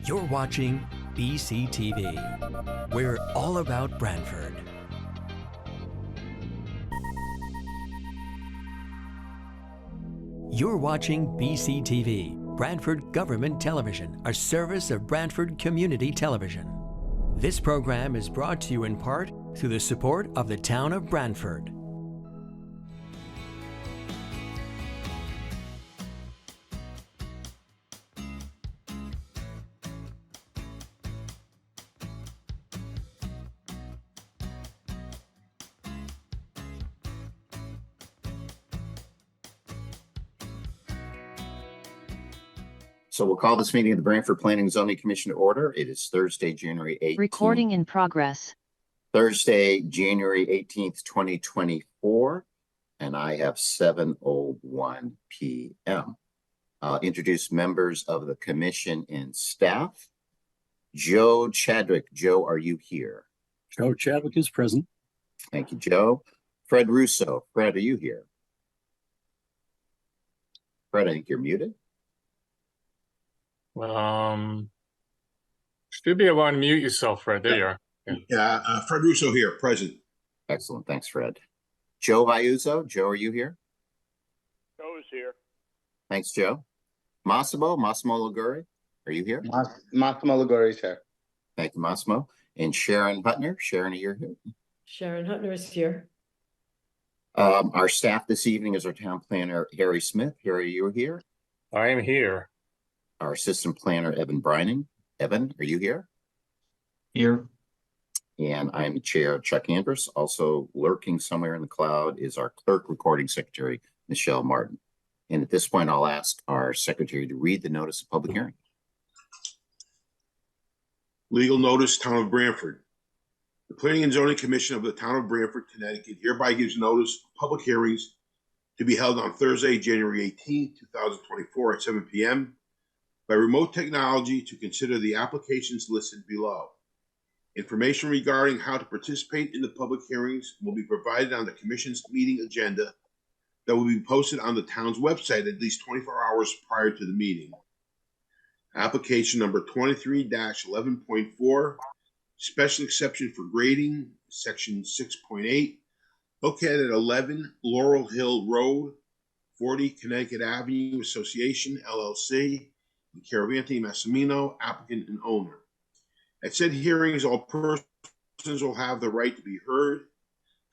You're watching BCTV. We're all about Branford. You're watching BCTV, Branford Government Television, a service of Branford Community Television. This program is brought to you in part through the support of the town of Branford. So we'll call this meeting of the Branford Planning and Zoning Commission to order. It is Thursday, January 18th. Recording in progress. Thursday, January 18th, 2024, and I have 7:01 p.m. I'll introduce members of the commission and staff. Joe Chadwick. Joe, are you here? Joe Chadwick is present. Thank you, Joe. Fred Russo. Fred, are you here? Fred, I think you're muted. Should be able to unmute yourself, Fred. There you are. Yeah, Fred Russo here, present. Excellent. Thanks, Fred. Joe Viuzzo. Joe, are you here? Joe is here. Thanks, Joe. Massimo Liguri, are you here? Massimo Liguri is here. Thank you, Massimo. And Sharon Hutner. Sharon, are you here? Sharon Hutner is here. Our staff this evening is our town planner, Harry Smith. Harry, you are here? I am here. Our assistant planner, Evan Brining. Evan, are you here? Here. And I'm the chair, Chuck Andrus. Also lurking somewhere in the cloud is our clerk recording secretary, Michelle Martin. And at this point, I'll ask our secretary to read the notice of public hearing. Legal notice, Town of Branford. The Planning and Zoning Commission of the Town of Branford, Connecticut hereby gives notice of public hearings to be held on Thursday, January 18, 2024 at 7 p.m. by remote technology to consider the applications listed below. Information regarding how to participate in the public hearings will be provided on the Commission's meeting agenda that will be posted on the town's website at least 24 hours prior to the meeting. Application number 23-11.4, special exception for grading, section 6.8, located at 11 Laurel Hill Road, 40 Connecticut Avenue Association, LLC, in care of Anthony Massimino, applicant and owner. At said hearings, all persons will have the right to be heard.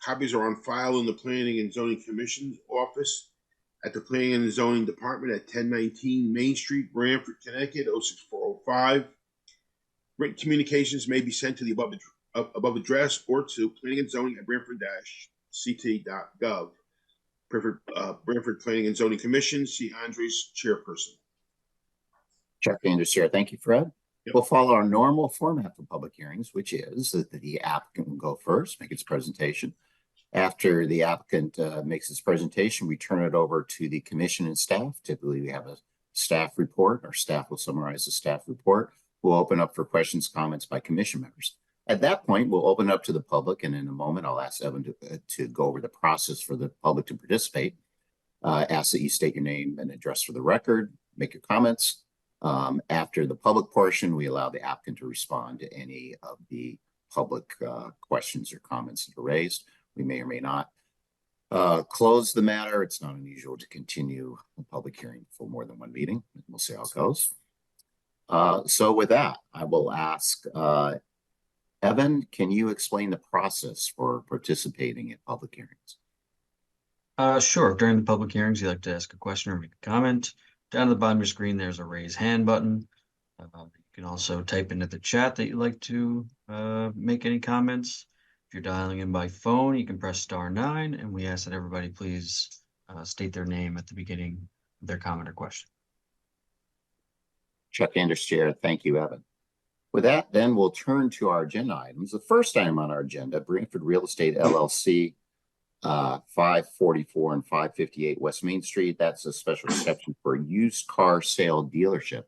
Copies are on file in the Planning and Zoning Commission's office at the Planning and Zoning Department at 1019 Main Street, Branford, Connecticut, 06405. Written communications may be sent to the above address or to planning and zoning at branford-ct.gov. Branford Planning and Zoning Commission, C. Andres, chairperson. Chuck Andrus here. Thank you, Fred. Yep. We'll follow our normal format for public hearings, which is that the applicant will go first, make its presentation. After the applicant makes its presentation, we turn it over to the commission and staff. Typically, we have a staff report. Our staff will summarize the staff report. We'll open up for questions, comments by commission members. At that point, we'll open up to the public, and in a moment, I'll ask Evan to go over the process for the public to participate. Ask that you state your name and address for the record, make your comments. After the public portion, we allow the applicant to respond to any of the public questions or comments that are raised. We may or may not close the matter. It's not unusual to continue a public hearing for more than one meeting. We'll see how it goes. So with that, I will ask Evan, can you explain the process for participating in public hearings? Sure. During the public hearings, you'd like to ask a question or make a comment. Down at the bottom of your screen, there's a raise hand button. You can also type into the chat that you'd like to make any comments. If you're dialing in by phone, you can press *9, and we ask that everybody please state their name at the beginning of their comment or question. Chuck Andrus, Chair. Thank you, Evan. With that, then we'll turn to our agenda items. The first item on our agenda, Branford Real Estate LLC, 544 and 558 West Main Street. That's a special exception for a used car sale dealership.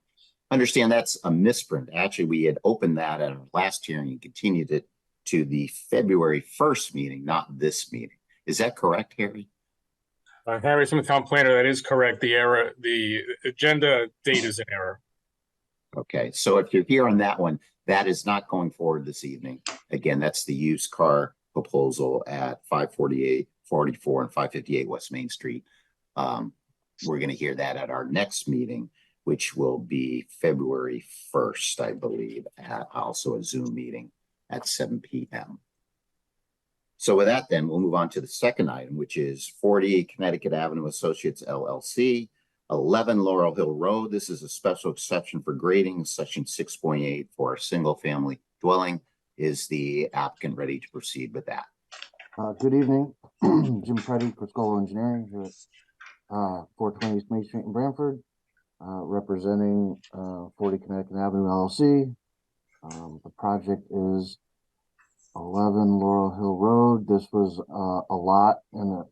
Understand that's a misprint. Actually, we had opened that at our last hearing and continued it to the February 1st meeting, not this meeting. Is that correct, Harry? Harry, from the town planner, that is correct. The agenda date is an error. Okay, so if you're here on that one, that is not going forward this evening. Again, that's the used car proposal at 548, 44, and 558 West Main Street. We're going to hear that at our next meeting, which will be February 1st, I believe, at also a Zoom meeting at 7 p.m. So with that, then we'll move on to the second item, which is 40 Connecticut Avenue Associates LLC, 11 Laurel Hill Road. This is a special exception for grading, section 6.8 for a single family dwelling. Is the applicant ready to proceed with that? Good evening, Jim Preddy, Criscolo Engineering here at 420 East Main Street in Branford, representing 40 Connecticut Avenue LLC. The project is 11 Laurel Hill Road. This was a lot in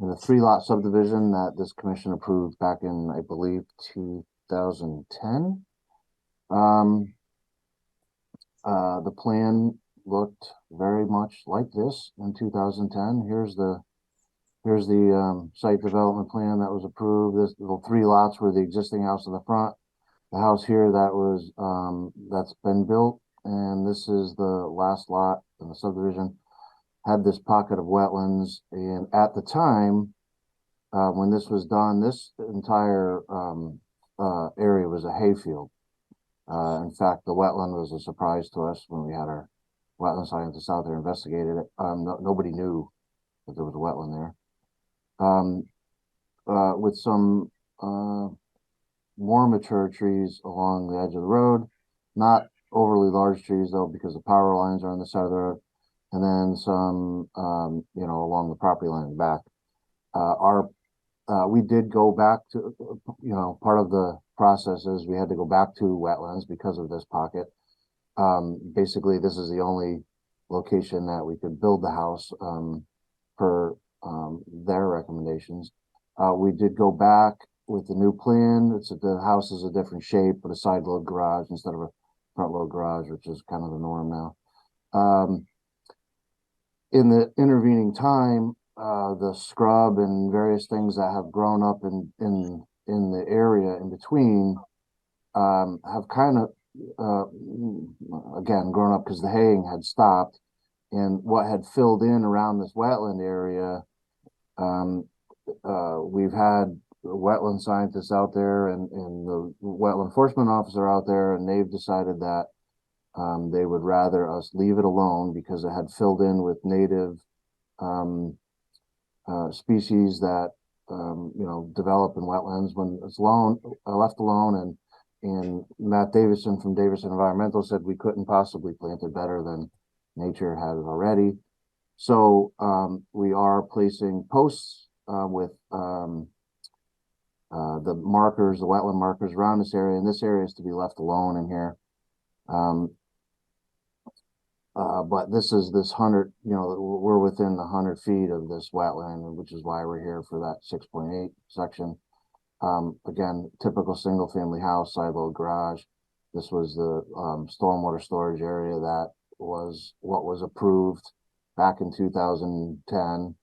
a 3-lot subdivision that this commission approved back in, I believe, 2010. The plan looked very much like this in 2010. Here's the site development plan that was approved. This little 3 lots were the existing house in the front, the house here that was that's been built, and this is the last lot in the subdivision. Had this pocket of wetlands, and at the time when this was done, this entire area was a hayfield. In fact, the wetland was a surprise to us when we had our wetland scientists out there investigated it. Nobody knew that there was a wetland there. With some more mature trees along the edge of the road, not overly large trees though, because the power lines are on the side of the road, and then some, along the property line in the back. We did go back to, part of the process is we had to go back to wetlands because of this pocket. Basically, this is the only location that we could build the house per their recommendations. We did go back with the new plan. The house is a different shape, but a side load garage instead of a front load garage, which is kind of the norm now. In the intervening time, the scrub and various things that have grown up in the area in between have kind of again grown up because the haying had stopped, and what had filled in around this wetland area, we've had wetland scientists out there and the wetland enforcement officer out there, and they've decided that they would rather us leave it alone because it had filled in with native species that develop in wetlands when it's left alone. And Matt Davison from Davison Environmental said we couldn't possibly plant it better than nature had it already. So we are placing posts with the markers, the wetland markers around this area, and this area is to be left alone in here. But this is this 100, we're within 100 feet of this wetland, which is why we're here for that 6.8 section. Again, typical single family house, side load garage. This was the stormwater storage area that was what was approved back in 2010.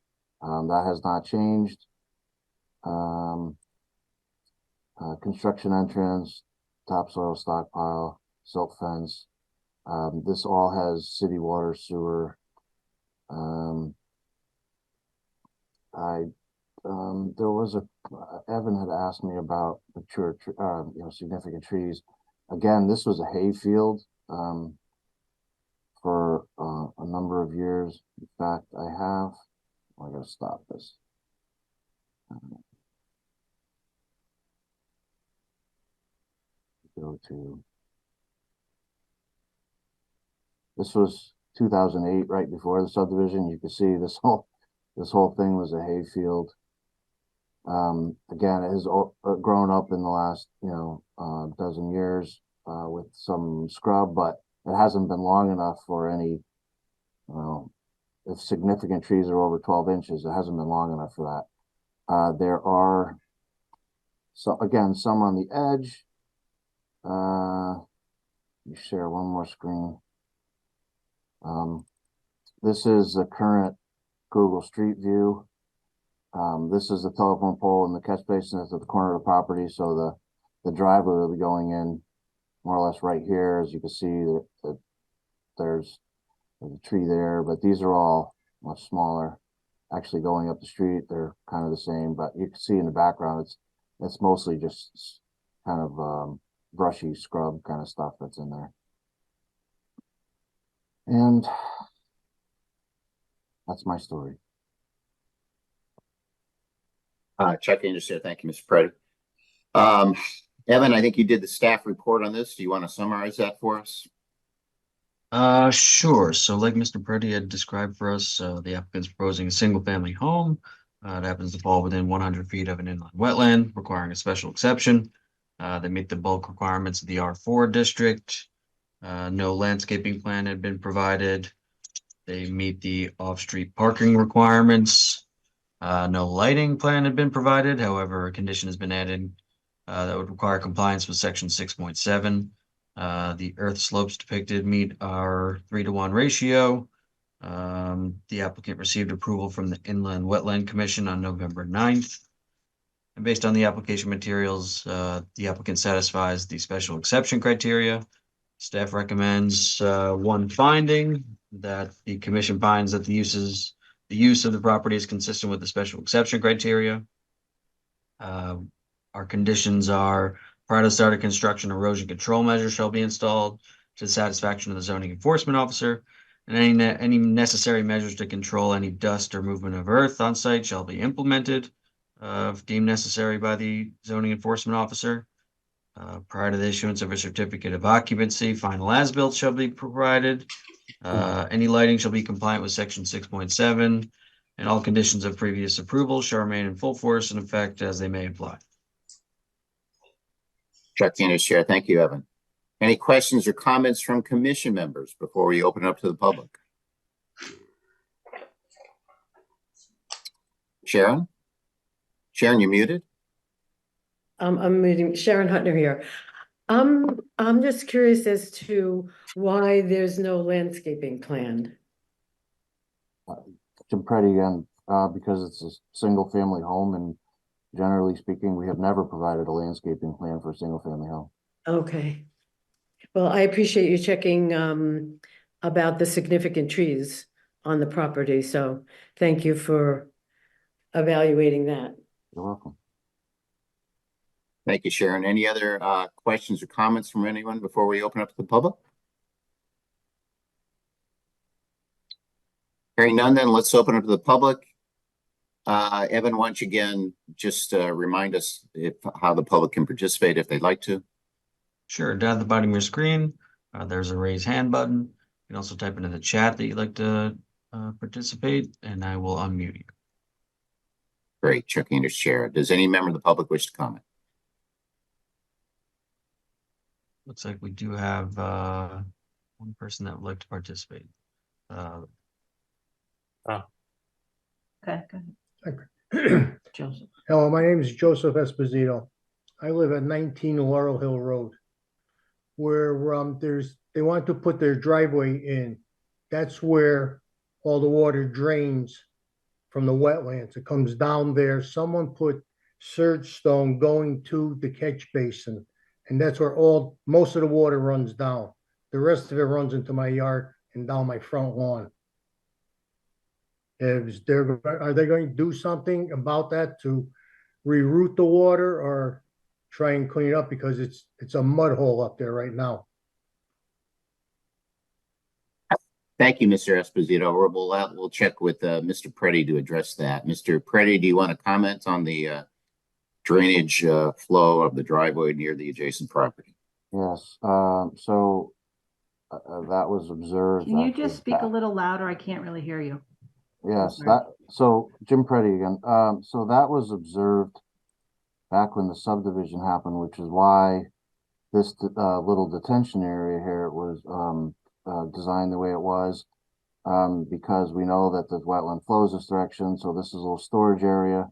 That has not changed. Construction entrance, topsoil stockpile, silt fence. This all has city water, sewer. There was Evan had asked me about mature, significant trees. Again, this was a hay field for a number of years. In fact, I gotta stop this. Go to. This was 2008, right before the subdivision. You can see this whole thing was a hay field. Again, it has grown up in the last dozen years with some scrub, but it hasn't been long enough for any. If significant trees are over 12 inches, it hasn't been long enough for that. There are some on the edge. Let me share one more screen. This is the current Google Street View. This is the telephone pole and the catch basin that's at the corner of the property. So the driveway will be going in more or less right here. As you can see, that there's a tree there, but these are all much smaller. Actually, going up the street, they're kind of the same, but you can see in the background, it's mostly just kind of brushy scrub kind of stuff that's in there. And that's my story. Chuck Anderson, thank you, Mr. Preddy. Evan, I think you did the staff report on this. Do you want to summarize that for us? Sure. So like Mr. Preddy had described for us, the applicant's proposing a single-family home that happens to fall within 100 feet of an inland wetland, requiring a special exception. They meet the bulk requirements of the R4 district. No landscaping plan had been provided. They meet the off-street parking requirements. No lighting plan had been provided. However, a condition has been added that would require compliance with section 6.7. The earth slopes depicted meet our 3-to-1 ratio. The applicant received approval from the Inland Wetland Commission on November 9th. And based on the application materials, the applicant satisfies the special exception criteria. Staff recommends one finding, that the commission finds that the use of the property is consistent with the special exception criteria. Our conditions are: prior to start of construction, erosion control measures shall be installed to the satisfaction of the zoning enforcement officer, and any necessary measures to control any dust or movement of earth on site shall be implemented if deemed necessary by the zoning enforcement officer. Prior to the issuance of a certificate of occupancy, final as-built shall be provided. Any lighting shall be compliant with section 6.7, and all conditions of previous approval shall remain in full force and effect as they may apply. Chuck Anderson, thank you, Evan. Any questions or comments from commission members before we open it up to the public? Sharon? Sharon, you're muted. I'm meeting Sharon Hutner here. I'm just curious as to why there's no landscaping plan. Jim Preddy again, because it's a single family home, and generally speaking, we have never provided a landscaping plan for a single family home. Okay. Well, I appreciate you checking about the significant trees on the property, so thank you for evaluating that. You're welcome. Thank you, Sharon. Any other questions or comments from anyone before we open up to the public? Hearing none, then let's open up to the public. Evan, why don't you again just remind us how the public can participate if they'd like to? Sure. Down at the bottom of your screen, there's a raise hand button. You can also type into the chat that you'd like to participate, and I will unmute you. Great. Chuck Anderson, Chair. Does any member of the public wish to comment? Looks like we do have one person that would like to participate. Okay, go ahead. Joseph. Hello, my name is Joseph Esposito. I live at 19 Laurel Hill Road, where they want to put their driveway in. That's where all the water drains from the wetlands. It comes down there. Someone put surge stone going to the catch basin, and that's where most of the water runs down. The rest of it runs into my yard and down my front lawn. Are they going to do something about that to reroute the water or try and clean it up, because it's a mud hole up there right now? Thank you, Mr. Esposito. We'll check with Mr. Preddy to address that. Mr. Preddy, do you want to comment on the drainage flow of the driveway near the adjacent property? Yes. So that was observed. Can you just speak a little louder? I can't really hear you. Yes, so Jim Preddy again. So that was observed back when the subdivision happened, which is why this little detention area here was designed the way it was, because we know that the wetland flows this direction. So this is a little storage area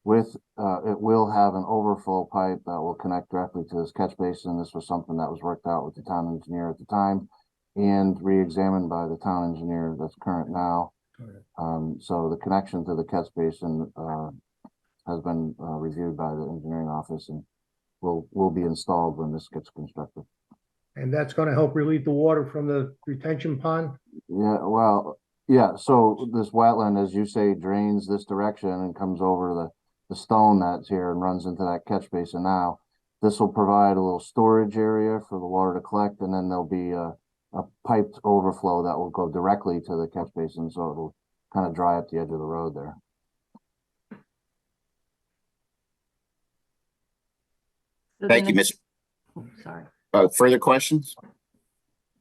with, it will have an overflow pipe that will connect directly to this catch basin. This was something that was worked out with the town engineer at the time and re-examined by the town engineer that's current now. So the connection to the catch basin has been reviewed by the engineering office, and will be installed when this gets constructed. And that's gonna help relieve the water from the retention pond? Yeah, well, yeah, so this wetland, as you say, drains this direction and comes over the stone that's here and runs into that catch basin now. This will provide a little storage area for the water to collect, and then there'll be a piped overflow that will go directly to the catch basin, so it'll kind of dry up the edge of the road there. So Thank then you, it's- Ms. oh, sorry. Further questions?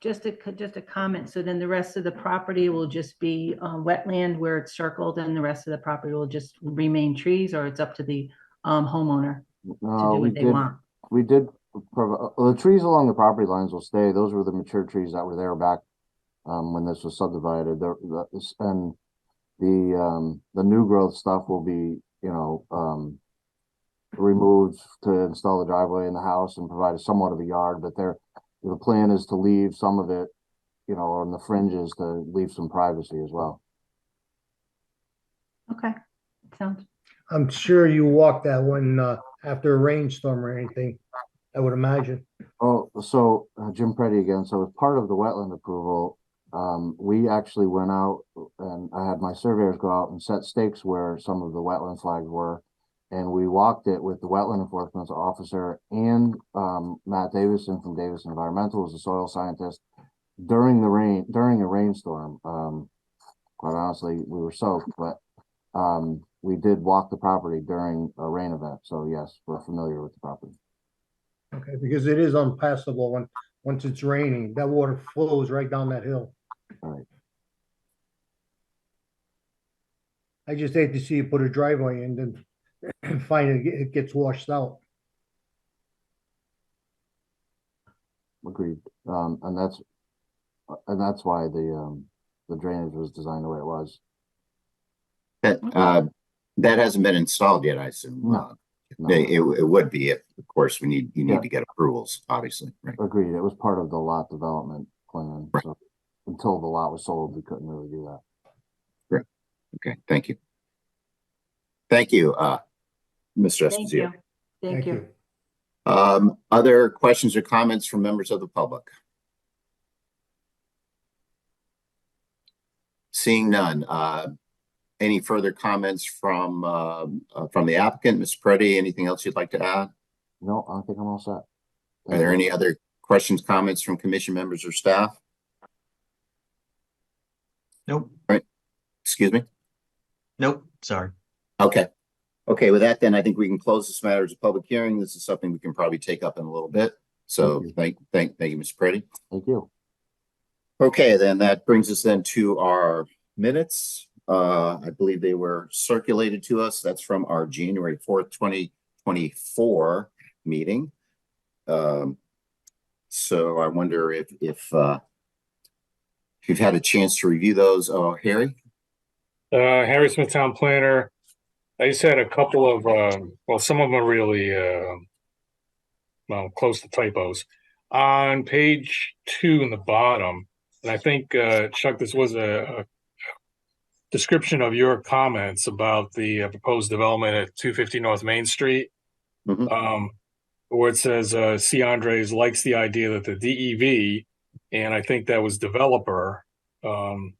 Just a comment. So then the rest of the property will just be wetland where it's circled, and the rest of the property will just remain trees, or it's up to the homeowner to do what they want? We did, the trees along the property lines will stay. Those were the mature trees that were there back when this was subdivided. And the new growth stuff will be, removed to install the driveway in the house and provide somewhat of a yard, but the plan is to leave some of it, on the fringes to leave some privacy as well. Okay, sounds, I'm sure you walked that one, after a rainstorm or anything, I would imagine. Oh, so Jim Preddy again. So as part of the wetland approval, we actually went out and I had my surveyors go out and set stakes where some of the wetland flags were. And we walked it with the wetland enforcement officer and Matt Davison from Davison Environmental, who's a soil scientist, during a rainstorm. Quite honestly, we were soaked, but we did walk the property during a rain event. So yes, we're familiar with the property. Okay, because it is unpassable once it's raining. That water flows right down that hill. All right. I just hate to see you put a driveway in and find it gets washed out. Agreed. And that's why the drainage was designed the way it was. That hasn't been installed yet, I assume. No. It would be if, of course, you need Yeah. to get approvals, obviously. Right. Agreed. It was part of the lot development plan. Right. So until the lot was sold, we couldn't really do that. Great. Okay. Thank you. Thank you, Mr. thank Esposito. you. Thank you. Other questions or comments from members of the public? Seeing none. Any further comments from the applicant, Ms. Preddy? Anything else you'd like to add? No, I think I'm all set. Are there any other questions, comments from commission members or staff? Nope. Right. Excuse me? Nope. Sorry. Okay. Okay, with that, then I think we can close this matter as a public hearing. This is something we can probably take up in a little bit. So thank you, Mr. Preddy. Thank you. Okay, then that brings us then to our minutes. I believe they were circulated to us. That's from our January 4th, 2024 meeting. So I wonder if you've had a chance to review those. Oh, Harry? Harry Smith, Town Planner. I just had a couple of, well, some of them are really, close to typos. On page 2 in the bottom, and I think, Chuck, this was a description of your comments about the proposed development at 250 North Main Street, where it says, C. Andres likes the idea that the DEV, and I think that was developer, so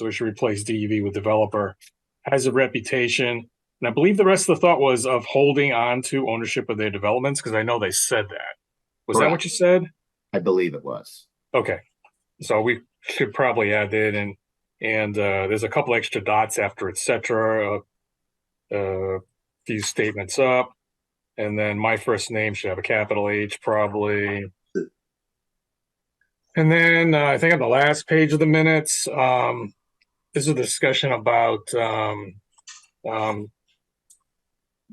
we should replace DEV with developer, has a reputation. And I believe the rest of the thought was of holding on to ownership of their developments, because I know they said that. Was that what you said? I believe it was. Okay. So we should probably add that in. And there's a couple extra dots after et cetera, a few statements up. And then my first name should have a capital H probably. And then I think on the last page of the minutes, this is a discussion about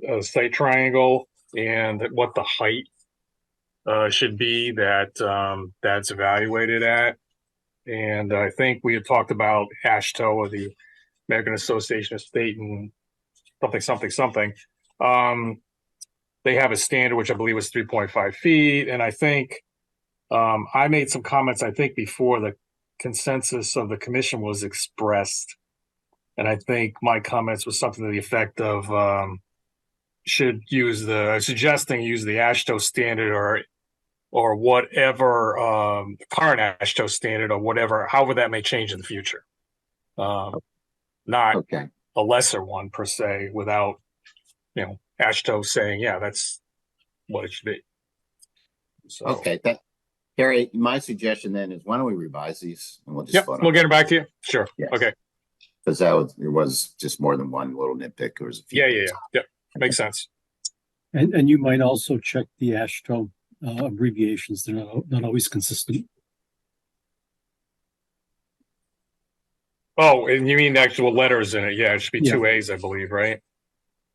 a site triangle and what the height should be that that's evaluated at. And I think we had talked about AASHTO, or the American Association of State and something. They have a standard, which I believe was 3.5 feet. And I think I made some comments, I think, before the consensus of the commission was expressed. And I think my comments was something to the effect of should use suggesting use the AASHTO standard or whatever, current AASHTO standard or whatever, however that may change in the future. Not Okay. a lesser one per se, without, AASHTO saying, yeah, that's what it should be. So, Okay. Harry, my suggestion then is why don't we revise these and we'll just yep, vote on we'll it. get it back to you. Sure. Yes. Okay. Because it was just more than one little nitpick. There was a few. Yeah. Yep. Makes sense. And you might also check the AASHTO abbreviations. They're not always consistent. Oh, and you mean the actual letters in it? Yeah, it should be Yeah. 2 A's, I believe, right?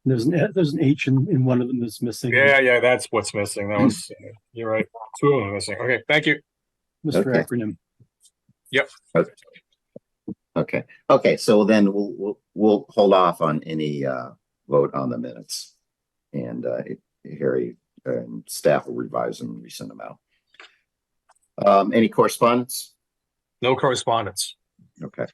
There's an H in one of them that's missing. Yeah, that's what's missing. That was, you're right. 2 of them are missing. Okay, thank you. Mr. Okay. Acronym. Yep. Okay. So then we'll hold off on any vote on the minutes, and Harry and staff will revise them and resend them out. Any correspondence? No correspondence. Okay.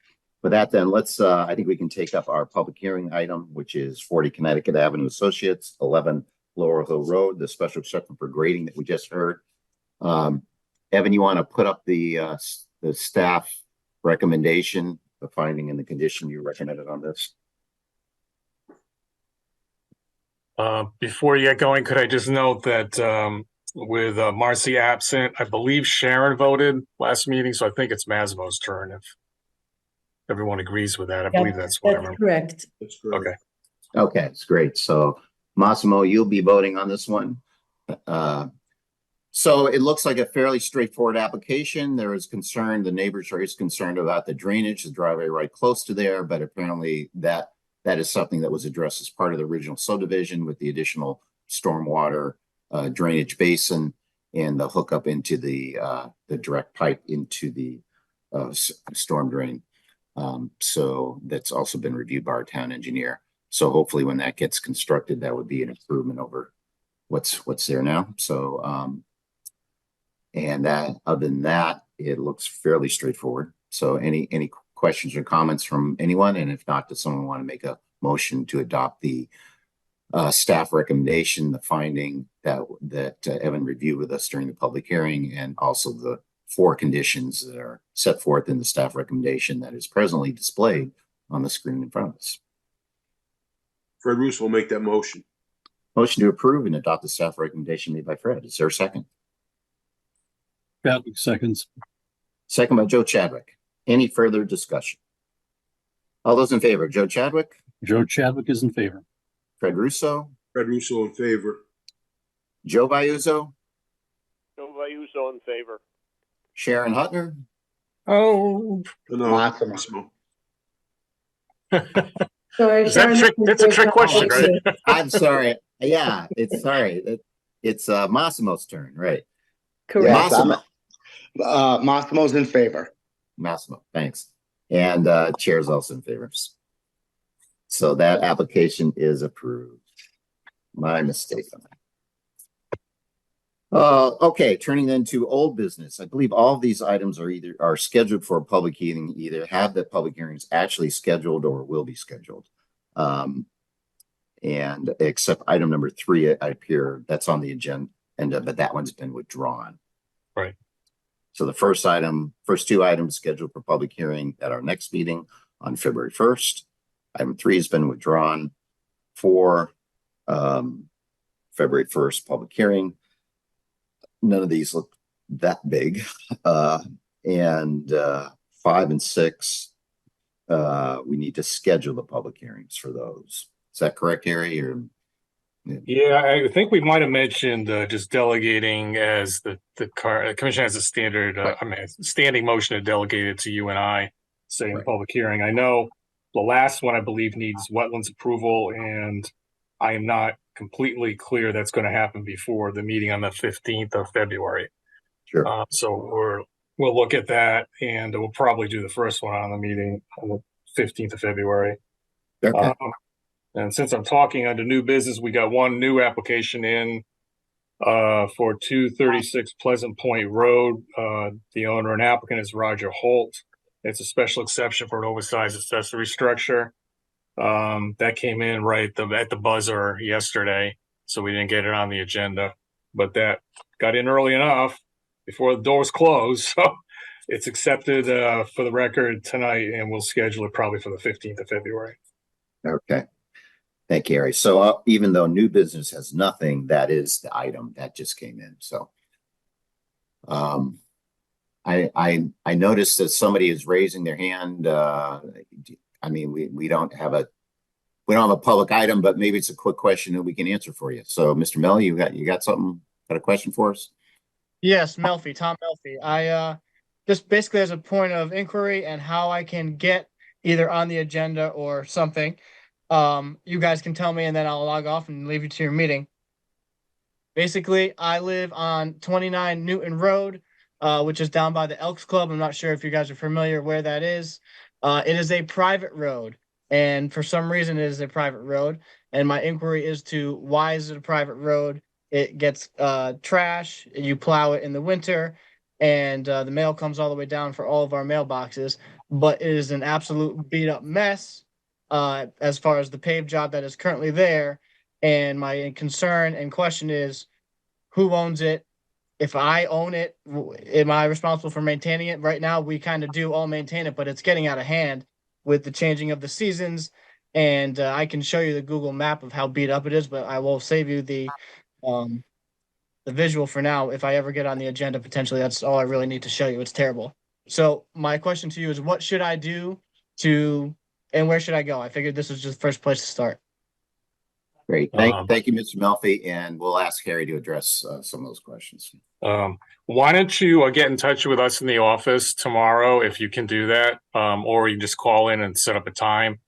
With that, then let's. I think we can take up our public hearing item, which is 40 Connecticut Avenue Associates, 11 Laurel Hill Road, the special exception for grading that we just heard. Evan, you want to put up the staff recommendation, the finding and the condition you recommended on this? Before you get going, could I just note that with Marcy absent, I believe Sharon voted last meeting, so I think it's Masimo's turn if everyone agrees with that. I believe that's what I remember. Correct. That's correct. Okay. Okay, it's great. So Massimo, you'll be voting on this one. So it looks like a fairly straightforward application. There is concern, the neighbors are concerned about the drainage, the driveway right close to there, but apparently that is something that was addressed as part of the original subdivision with the additional stormwater drainage basin and the hookup into the direct pipe into the storm drain. So that's also been reviewed by our town engineer. So hopefully when that gets constructed, that would be an improvement over what's there now. So, and other than that, it looks fairly straightforward. So any questions or comments from anyone? And if not, does someone want to make a motion to adopt the staff recommendation, the finding that Evan reviewed with us during the public hearing, and also the 4 conditions that are set forth in the staff recommendation that is presently displayed on the screen in front of us. Fred Russo will make that motion. Motion to approve and adopt the staff recommendation made by Fred. Is there a second? Chadwick seconds. Second by Joe Chadwick. Any further discussion? All those in favor, Joe Chadwick? Joe Chadwick is in favor. Fred Russo? Fred Russo in favor. Joe Vayuzo? Joe Vayuso in favor. Sharon Hutner? Oh, No, Massimo. Sorry, is that trick? That's a trick question, right? I'm sorry. Yeah, it's Massimo's turn, right? Correct. Yes, Massimo. Massimo's in favor. Massimo, thanks. And chair's also in favor. So that application is approved. My mistake on that. Okay, turning then to old business. I believe all of these items are scheduled for a public hearing, either have the public hearings actually scheduled or will be scheduled. And except item number 3, I appear that's on the agenda, but that one's been withdrawn. Right. So the first 2 items scheduled for public hearing at our next meeting on February 1st. Item 3 has been withdrawn for February 1st public hearing. None of these look that big. And 5 and 6, we need to schedule the public hearings for those. Is that correct, Harry? Or Yeah, I think we might have mentioned just delegating as the commission has a standard, standing motion to delegate it to you and I, say in the public hearing. I know the last one I believe needs wetlands approval, and I am not completely clear that's going to happen before the meeting on the 15th of February. Sure. So we'll look at that, and we'll probably do the first one on the meeting on the 15th of February. Okay. And since I'm talking under new business, we got one new application in for 236 Pleasant Point Road. The owner and applicant is Roger Holt. It's a special exception for an oversized accessory structure. That came in right at the buzzer yesterday, so we didn't get it on the agenda. But that got in early enough before the doors closed, so it's accepted for the record tonight, and we'll schedule it probably for the 15th of February. Okay. Thank you, Harry. So even though new business has nothing, that is the item that just came in. So I noticed that somebody is raising their hand. I mean, we don't have a public item, but maybe it's a quick question that we can answer for you. So, Mr. Melly, you got something? Got a question for us? Yes, Melfi, Tom Melfi. I just basically as a point of inquiry and how I can get either on the agenda or something. You guys can tell me and then I'll log off and leave you to your meeting. Basically, I live on 29 Newton Road, which is down by the Elks Club. I'm not sure if you guys are familiar where that is. It is a private road, and for some reason it is a private road. And my inquiry is to why is it a private road? It gets trash, you plow it in the winter, and the mail comes all the way down for all of our mailboxes. But it is an absolute beat up mess as far as the paved job that is currently there. And my concern and question is, who owns it? If I own it, am I responsible for maintaining it? Right now, we kind of do all maintain it, but it's getting out of hand with the changing of the seasons. And I can show you the Google map of how beat up it is, but I will save you the visual for now. If I ever get on the agenda, potentially, that's all I really need to show you. It's terrible. So my question to you is, what should I do and where should I go? I figured this was just the first place to start. Great. Thank you, Mr. Melfi, and we'll ask Harry to address some of those questions. Why don't you get in touch with us in the office tomorrow if you can do that, or you can just call in and set up a time.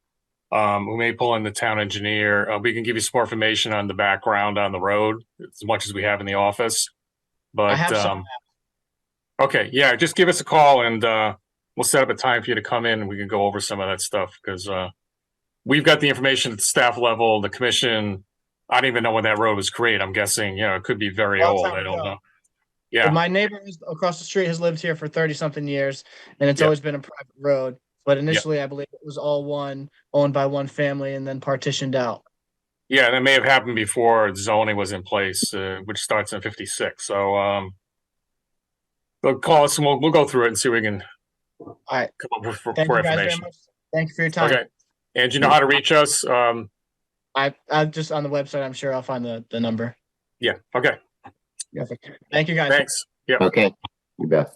We may pull in the town engineer. We can give you some more information on the background on the road, as much as we have in the office. But I have some. Okay, yeah, just give us a call and we'll set up a time for you to come in and we can go over some of that stuff because we've got the information at the staff level, the commission. I don't even know when that road was created. I'm guessing, it could be very old. I don't know. Yeah. My neighbor across the street has lived here for 30-something years, and it's always been a private road. But initially, I believe it was all owned by one family and then partitioned out. Yeah, that may have happened before zoning was in place, which starts in 56. So they'll call us and we'll go through it and see what we can all right. come up with for Thank you guys information. very much. Thank you for your time. Okay. And you know how to reach us? I'm just on the website. I'm sure I'll find the number. Yeah. Okay. Perfect. Thank you guys. Thanks. Yeah. Okay. You bet.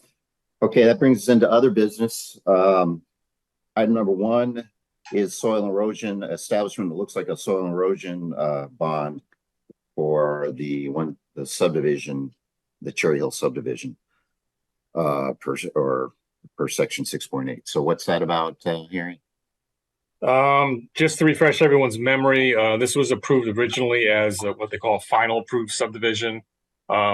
Okay, that brings us into other business. Item number 1 is soil erosion establishment. It looks like a soil erosion bond for the subdivision, the Cherry Hill subdivision, per section 6.8. So what's that about, Harry? Just to refresh everyone's memory, this was approved originally as what they call final approved subdivision,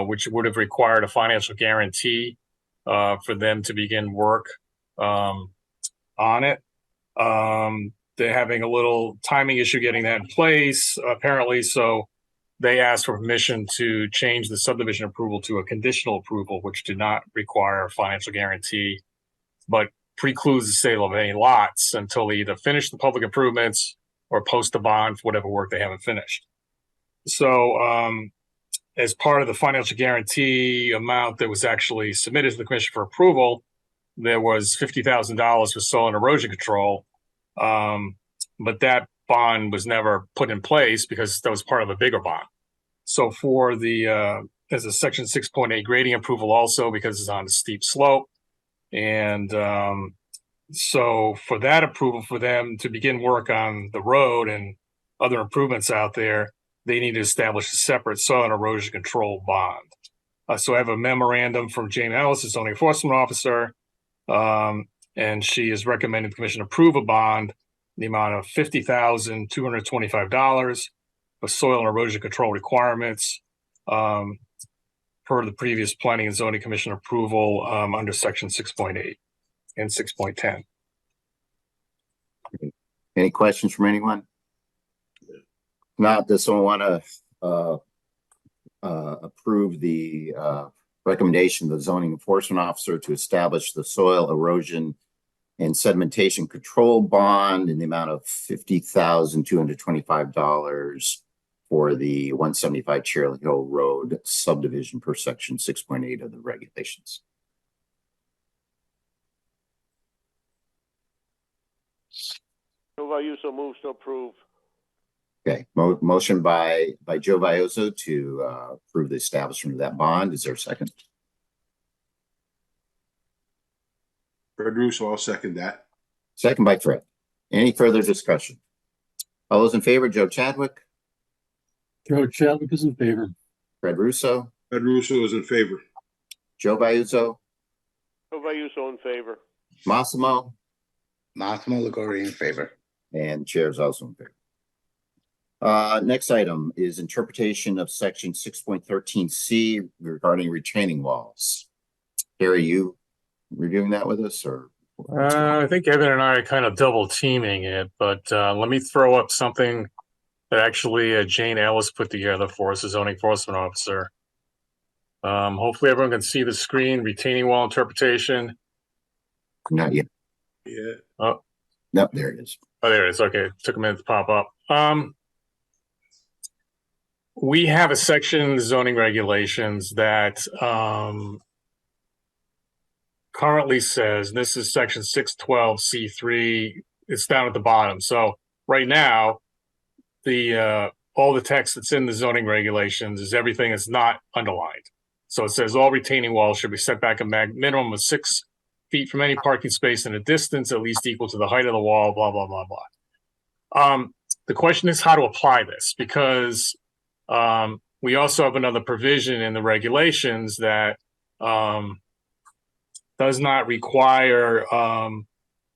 which would have required a financial guarantee for them to begin work on it. They're having a little timing issue getting that in place, apparently. So they asked for permission to change the subdivision approval to a conditional approval, which did not require a financial guarantee, but precludes the sale of any lots until they either finish the public improvements or post a bond for whatever work they haven't finished. So as part of the financial guarantee amount that was actually submitted to the commission for approval, there was $50,000 for soil and erosion control. But that bond was never put in place because that was part of a bigger bond. So for as a section 6.8 grading approval also, because it's on a steep slope. And so for that approval for them to begin work on the road and other improvements out there, they need to establish a separate soil and erosion control bond. So I have a memorandum from Jane Ellis, the zoning enforcement officer, and she is recommending the commission approve a bond in the amount of $50,225 for soil and erosion control requirements per the previous planning and zoning commission approval under section 6.8 and 6.10. Any questions from anyone? Not, does someone want to approve the recommendation of the zoning enforcement officer to establish the soil erosion and sedimentation control bond in the amount of $50,225 for the 175 Cherry Hill Road subdivision per section 6.8 of the regulations. Joe Vayuso moves to approve. Okay, motion by Joe Vayuso to approve the establishment of that bond. Is there a second? Fred Russo, I'll second that. Second by Fred. Any further discussion? All those in favor, Joe Chadwick, Joe Chadwick is in favor. Fred Russo, Fred Russo is in favor. Joe Vayuso, Joe Vayuso in favor. Massimo, Massimo Ligori in favor. and Chair is also in favor. Next item is interpretation of section 6.13C regarding retaining walls. Harry, you reviewing that with us, or? I think Evan and I are kind of double teaming it, but let me throw up something that actually Jane Ellis put together for us, the zoning enforcement officer. Hopefully everyone can see the screen. Retaining wall interpretation. Not yet. Yeah. Oh, No, there it is. oh, there it is. Okay, took a minute to pop up. We have a section in the zoning regulations that currently says, this is section 612C3, it's down at the bottom. So right now, the all the text that's in the zoning regulations is everything that's not underlined. So it says all retaining walls should be set back a minimum of 6 feet from any parking space in a distance at least equal to the height of the wall, blah, blah, blah, blah. The question is how to apply this, because we also have another provision in the regulations that does not require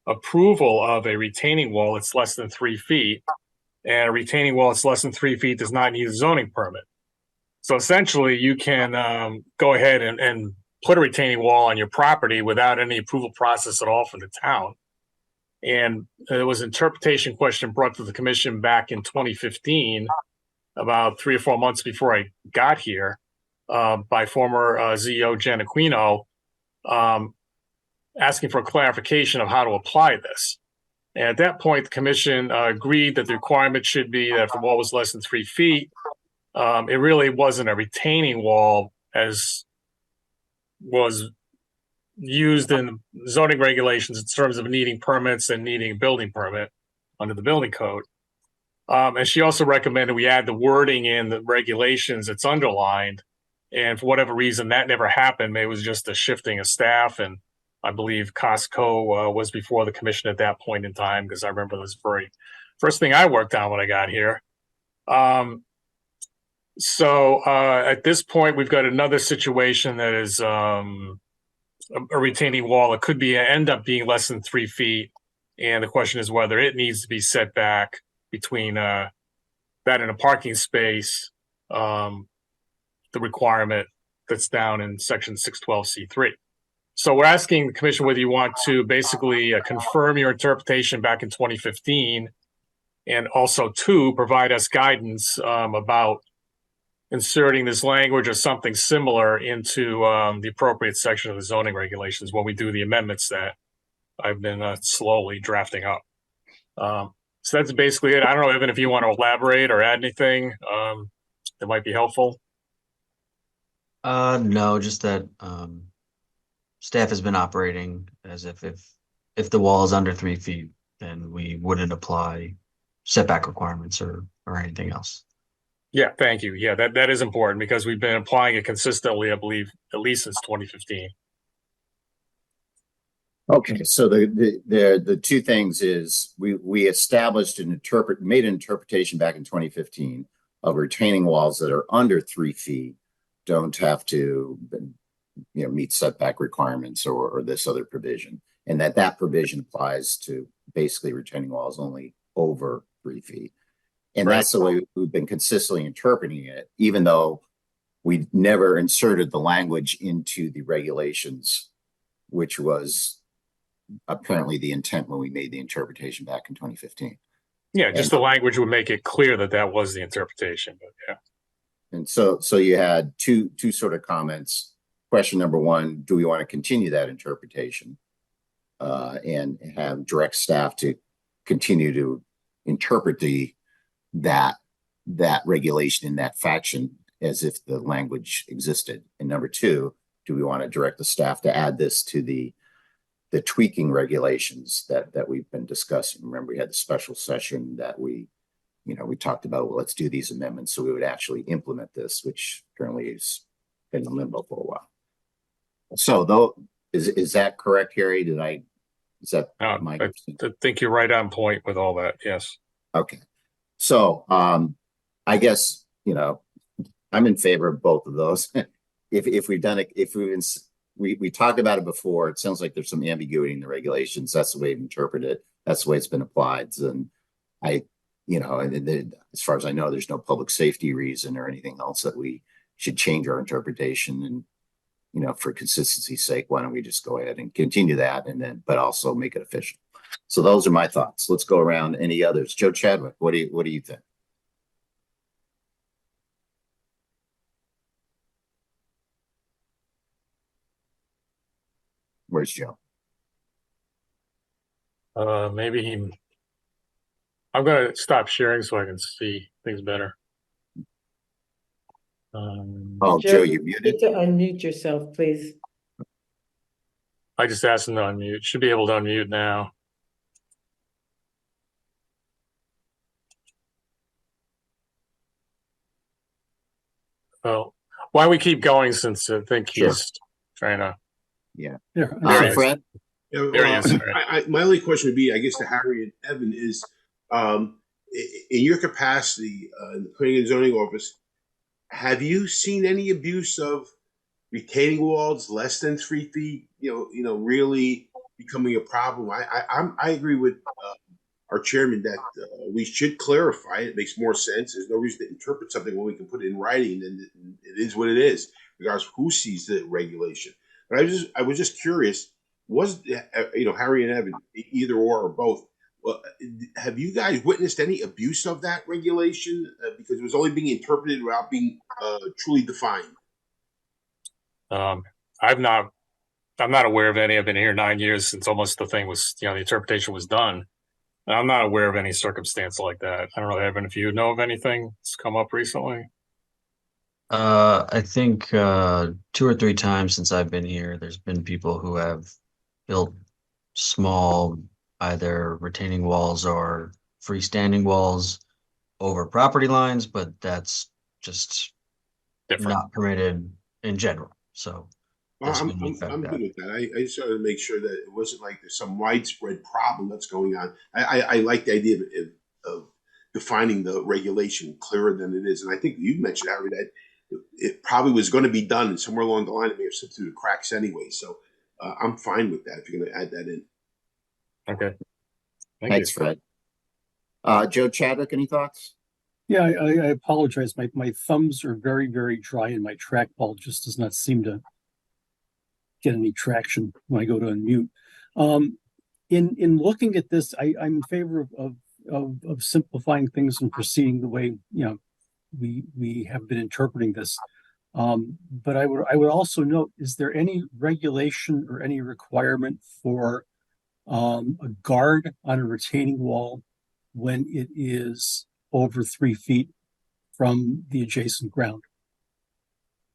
approval of a retaining wall that's less than 3 feet. And a retaining wall that's less than 3 feet does not need a zoning permit. So essentially, you can go ahead and put a retaining wall on your property without any approval process at all from the town. And there was an interpretation question brought to the commission back in 2015, about 3 or 4 months before I got here, by former CEO Jen Aquino, asking for a clarification of how to apply this. And at that point, the commission agreed that the requirement should be that if the wall was less than 3 feet, it really wasn't a retaining wall as was used in zoning regulations in terms of needing permits and needing a building permit under the building code. And she also recommended we add the wording in the regulations that's underlined. And for whatever reason, that never happened. Maybe it was just a shifting of staff. And I believe Costco was before the commission at that point in time, because I remember this very first thing I worked on when I got here. So at this point, we've got another situation that is a retaining wall. It could be end up being less than 3 feet. And the question is whether it needs to be set back between that and a parking space, the requirement that's down in section 612C3. So we're asking the commission whether you want to basically confirm your interpretation back in 2015, and also to provide us guidance about inserting this language or something similar into the appropriate section of the zoning regulations when we do the amendments that I've been slowly drafting up. So that's basically it. I don't know, Evan, if you want to elaborate or add anything that might be helpful. No, just that staff has been operating as if the wall is under 3 feet, then we wouldn't apply setback requirements or anything else. Yeah, thank you. Yeah, that is important because we've been applying it consistently, I believe, at least since 2015. Okay, so the two things is we established made an interpretation back in 2015 of retaining walls that are under 3 feet don't have to meet setback requirements or this other provision, and that provision applies to basically retaining walls only over 3 feet. And right. That's the way we've been consistently interpreting it, even though we never inserted the language into the regulations, which was apparently the intent when we made the interpretation back in 2015. Yeah, just the language would make it clear that was the interpretation, but yeah. And so you had two sort of comments. Question number one, do we want to continue that interpretation? and have direct staff to continue to interpret that regulation in that faction as if the language existed. And number two, do we want to direct the staff to add this to the tweaking regulations that we've been discussing? Remember, we had the special session that we talked about, well, let's do these amendments so we would actually implement this, which currently is been in limbo for a while. So though, is that correct, Harry? Is that my I think you're right on point with all that. Yes. Okay. So I guess, I'm in favor of both of those. If we've done it, we talked about it before, it sounds like there's some ambiguity in the regulations. That's the way we've interpreted it. That's the way it's been applied. And as far as I know, there's no public safety reason or anything else that we should change our interpretation. And, for consistency's sake, why don't we just go ahead and continue that but also make it official? So those are my thoughts. Let's go around. Any others? Joe Chadwick, what do you think? Where's Joe? Maybe I'm going to stop sharing so I can see things better. Joe, you muted. You need to unmute yourself, please. I just asked him to unmute. Should be able to unmute now. Well, why don't we keep going, since I think he's trying to. Yeah. Fred? There he is. My only question would be, I guess, to Harry and Evan is, in your capacity in the planning and zoning office, have you seen any abuse of retaining walls less than 3 feet? Really becoming a problem? I agree with our chairman that we should clarify it. It makes more sense. There's no reason to interpret something when we can put it in writing, and it is what it is, regardless of who sees the regulation. But I was just curious. Was Harry and Evan, either or both? Have you guys witnessed any abuse of that regulation because it was only being interpreted without being truly defined? I'm not aware of any. I've been here 9 years since almost the thing was, the interpretation was done. I'm not aware of any circumstance like that. I don't know, Evan, if you know of anything that's come up recently. I think 2 or 3 times since I've been here, there's been people who have built small, either retaining walls or freestanding walls over property lines, but that's just not permitted in general. So I'm good with that. I just wanted to make sure that it wasn't like there's some widespread problem that's going on. I like the idea of defining the regulation clearer than it is. And I think you mentioned, Harry, that it probably was going to be done, and somewhere along the line it may have slipped through the cracks anyway. So I'm fine with that if you're going to add that in. Okay. Thanks, Fred. Joe Chadwick, any thoughts? Yeah, I apologize. My thumbs are very, very dry, and my trackball just does not seem to get any traction when I go to unmute. In looking at this, I'm in favor of simplifying things and proceeding the way we have been interpreting this. But I would also note: is there any regulation or any requirement for a guard on a retaining wall when it is over 3 feet from the adjacent ground?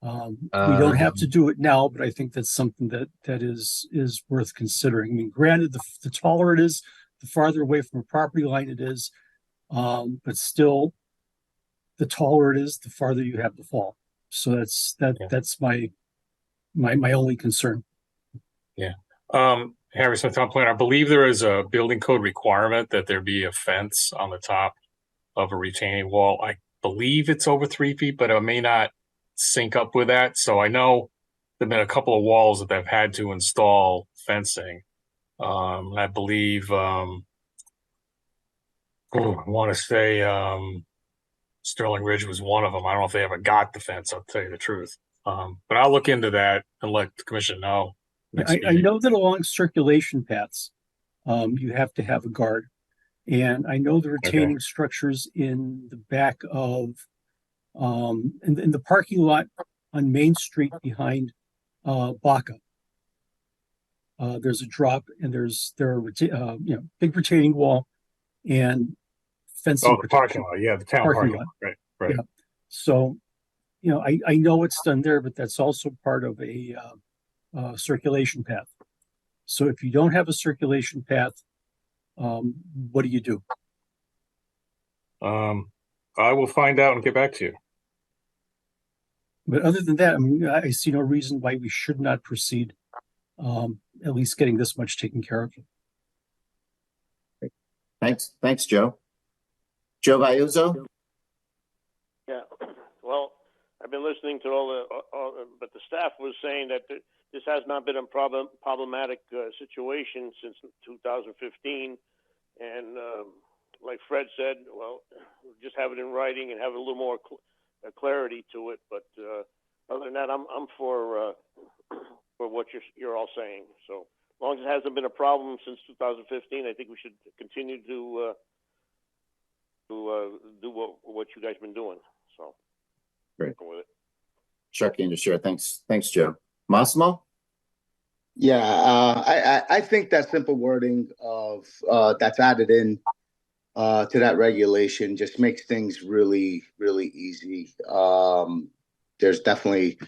We don't have to do it now, but I think that's something that is worth considering. I mean, granted, the taller it is, the farther away from a property line it is, but still, the taller it is, the farther you have to fall. So that's my only concern. Yeah. Harry Smith, town planner, I believe there is a building code requirement that there be a fence on the top of a retaining wall. I believe it's over 3 feet, but it may not sync up with that. So I know there've been a couple of walls that they've had to install fencing. I believe I want to say Sterling Ridge was one of them. I don't know if they ever got the fence, I'll tell you the truth. But I'll look into that and let the commission know. I know that along circulation paths, you have to have a guard. And I know the retaining structures in the back of, in the parking lot on Main Street behind Baca. there's a drop, and there are big retaining wall and fencing Oh, the parking protection. lot. Yeah, the town parking lot. Right, right. Yeah. So, I know it's done there, but that's also part of a circulation path. So if you don't have a circulation path, what do you do? I will find out and get back to you. But other than that, I mean, I see no reason why we should not proceed, at least getting this much taken care of. Thanks, Joe. Joe Vayuzo? Yeah, well, I've been listening to all but the staff was saying that this has not been a problematic situation since 2015. And like Fred said, well, just have it in writing and have a little more clarity to it. But other than that, I'm for what you're all saying. So as long as it hasn't been a problem since 2015, I think we should continue to do what you guys been doing. So great with it. Chuck Anderson, thanks, Joe. Massimo? Yeah, I think that simple wording of that's added in to that regulation just makes things really, really easy. There's definitely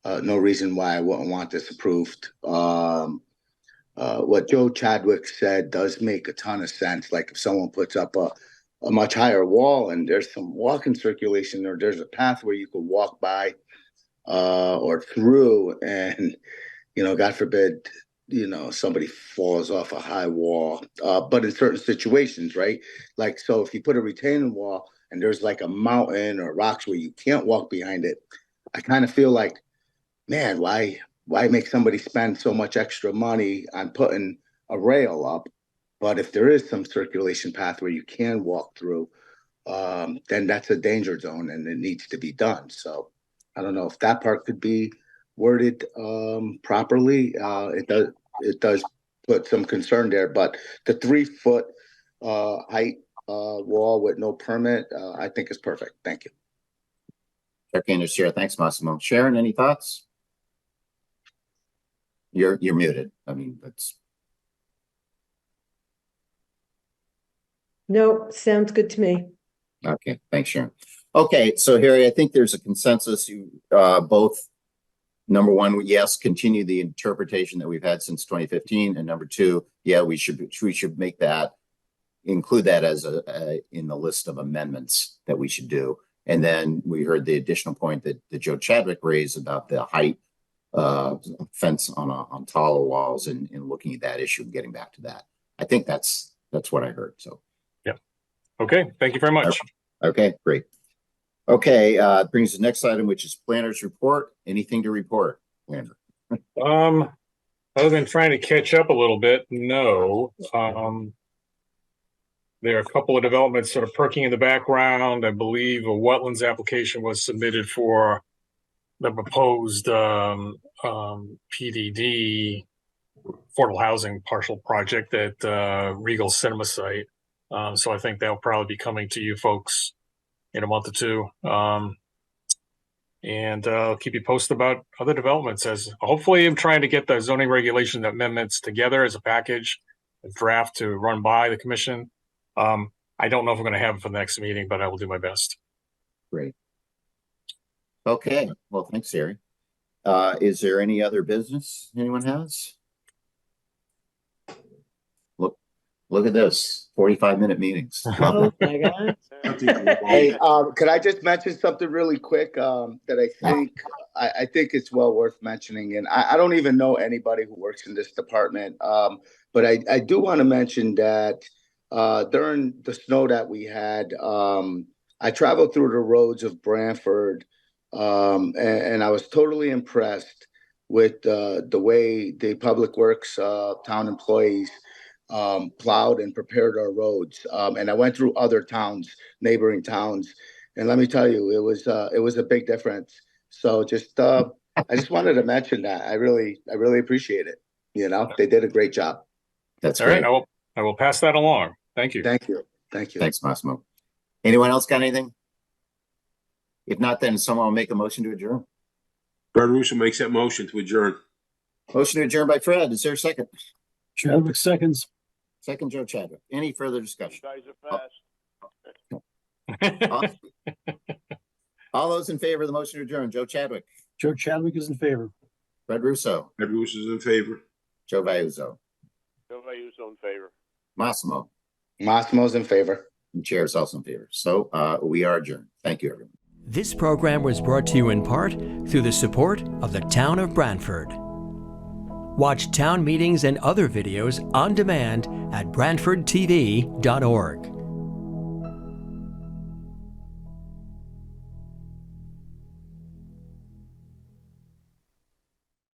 no reason why I wouldn't want this approved. What Joe Chadwick said does make a ton of sense. Like if someone puts up a much higher wall and there's some walking circulation, or there's a path where you could walk by or through, and God forbid, somebody falls off a high wall. But in certain situations, right? Like, so if you put a retaining wall and there's like a mountain or rocks where you can't walk behind it, I kind of feel like, man, why make somebody spend so much extra money on putting a rail up? But if there is some circulation path where you can walk through, then that's a danger zone and it needs to be done. So I don't know if that part could be worded properly. It does put some concern there, but the 3-foot height wall with no permit, I think is perfect. Thank you. Chuck Anderson, thanks, Massimo. Sharon, any thoughts? You're muted. I mean, that's. No, sounds good to me. Okay, thanks, Sharon. Okay, so Harry, I think there's a consensus. You both, number one, yes, continue the interpretation that we've had since 2015, and number two, yeah, we should make that, include that as in the list of amendments that we should do. And then we heard the additional point that Joe Chadwick raised about the height fence on taller walls, and looking at that issue and getting back to that. I think that's what I heard. So. Okay, thank you very much. Okay, great. Okay, brings us to the next item, which is planner's report. Anything to report, Planner? Other than trying to catch up a little bit, no. There are a couple of developments sort of perking in the background. I believe a wetlands application was submitted for the proposed PDD, affordable housing partial project at Regal Cinema site. So I think that'll probably be coming to you folks in a month or two. And I'll keep you posted about other developments. As hopefully I'm trying to get the zoning regulation amendments together as a package, a draft to run by the commission. I don't know if I'm going to have it for the next meeting, but I will do my best. Great. Okay, well, thanks, Harry. Is there any other business anyone has? Look at this, 45-minute meetings. Oh my God. Hey, could I just mention something really quick that I think it's well worth mentioning? And I don't even know anybody who works in this department, but I do want to mention that during the snow that we had, I traveled through the roads of Branford, and I was totally impressed with the way the public works town employees plowed and prepared our roads. And I went through other towns, neighboring towns, and let me tell you, it was a big difference. So I just wanted to mention that. I really appreciate it. They did a great job. That's all great. Right. I will pass that along. Thank you. Thank you. Thanks, Massimo. Anyone else got anything? If not, then someone will make a motion to adjourn. Fred Russo makes that motion to adjourn. Motion to adjourn by Fred. Is there a second? Chadwick seconds. Second, Joe Chadwick. Any further You discussion? guys are fast. All those in favor of the motion to adjourn, Joe Chadwick, Joe Chadwick is in favor. Fred Russo, Ed Bruce is in favor. Joe Vayuzo, Joe Vayuso in favor. Massimo, Massimo's in favor. and Chair is also in favor. So we are adjourned. Thank you, everyone. This program was brought to you in part through the support of the Town of Branford. Watch town meetings and other videos on demand at BranfordTV.org.